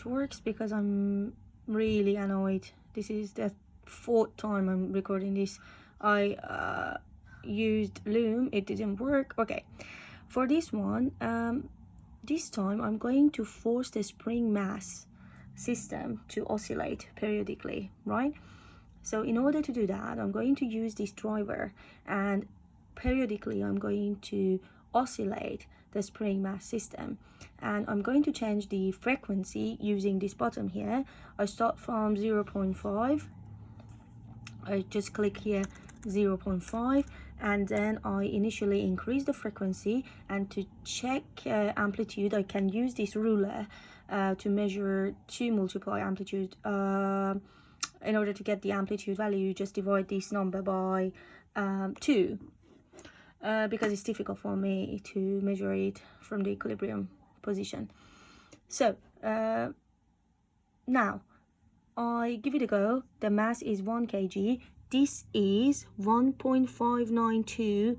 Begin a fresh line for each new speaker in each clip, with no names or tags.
works, because I'm really annoyed. This is the 4th time I'm recording this. I used Loom, it didn't work. Okay, for this one, this time I'm going to force the spring mass system to oscillate periodically, right? So in order to do that, I'm going to use this driver, and periodically I'm going to oscillate the spring mass system, and I'm going to change the frequency using this button here. I start from 0.5. I just click here 0.5, and then I initially increase the frequency, and to check amplitude I can use this ruler to multiply amplitude. In order to get the amplitude value, you just divide this number by 2, because it's difficult for me to measure it from the equilibrium position. So now I give it a go. The mass is 1 kg. This is 1.592.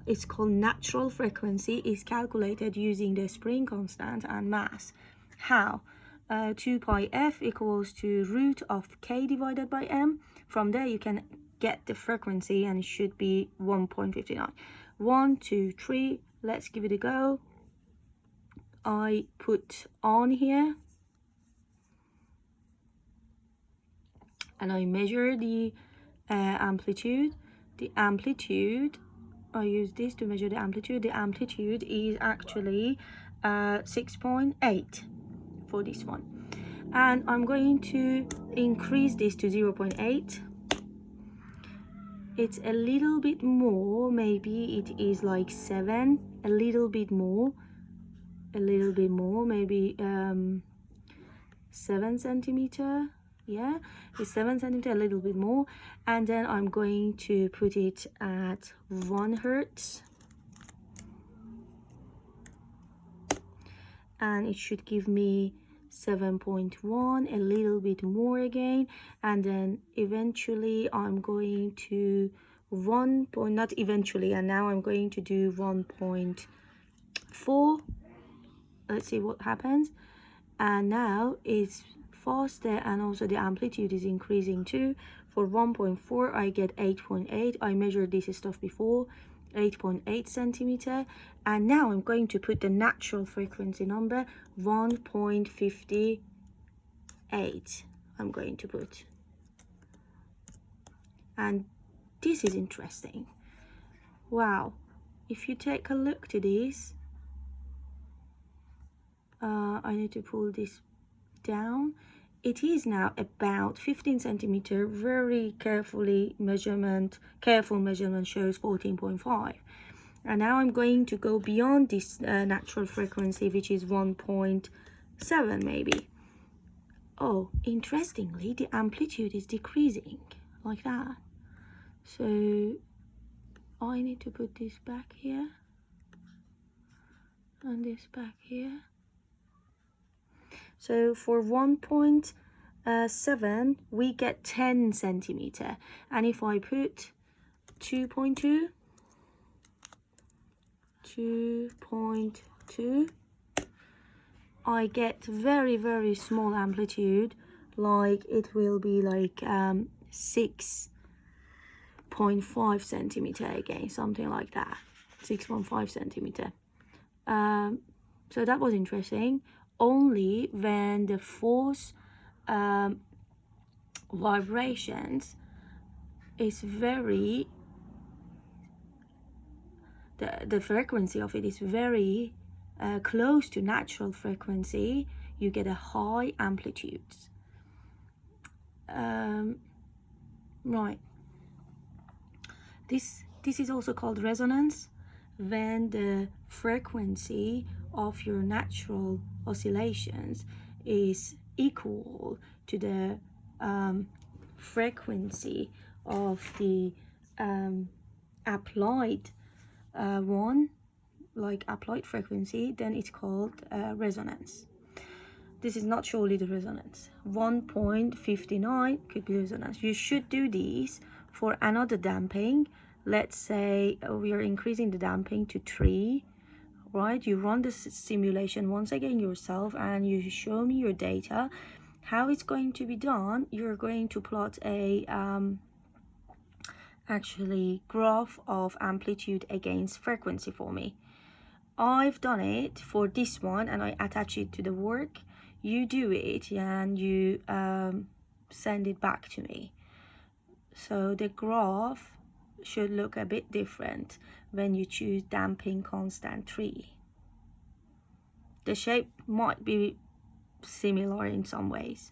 It's called natural frequency. It's calculated using the spring constant and mass. How? 2 pi f equals to root of k divided by m. From there you can get the frequency, and it should be 1.59. 1, 2, 3. Let's give it a go. I put on here, and I measure the amplitude. The amplitude, I use this to measure the amplitude. The amplitude is actually 6.8 for this one, and I'm going to increase this to 0.8. It's a little bit more, maybe it is like 7, a little bit more, maybe 7 centimeter. Yeah, it's 7 centimeter, a little bit more. And then I'm going to put it at 1 hertz, and it should give me 7.1, a little bit more again. And then eventually I'm going to not eventually, and now I'm going to do 1.4. Let's see what happens. And now it's faster, and also the amplitude is increasing too. For 1.4 I get 8.8. I measured this stuff before, 8.8 centimeter. And now I'm going to put the natural frequency number, 1.58. I'm going to put, and this is interesting. Wow, if you take a look to this, I need to pull this down. It is now about 15 centimeter. Very careful measurement shows 14.5. And now I'm going to go beyond this natural frequency, which is 1.7 maybe. Oh, interestingly, the amplitude is decreasing like that. So I need to put this back here and this back here. So for 1.7 we get 10 centimeter, and if I put 2.2, I get very small amplitude, like it will be like 6.5 centimeter again, something like that, 6.5 centimeter. So that was interesting. Only when the force vibrations is very, the frequency of it is very close to natural frequency, you get a high amplitude. Right, this is also called resonance, when the frequency of your natural oscillations is equal to the frequency of the applied one, like applied frequency, then it's called resonance. This is not surely the resonance. 1.59 could be resonance. You should do these for another damping. Let's say we are increasing the damping to 3 right? You run the simulation once again yourself and you show me your data. How it's going to be done, you're going to plot a actually graph of amplitude against frequency for me. I've done it for this one and I attach it to the work. You do it and you send it back to me. So the graph should look a bit different when you choose damping constant 3. The shape might be similar in some ways.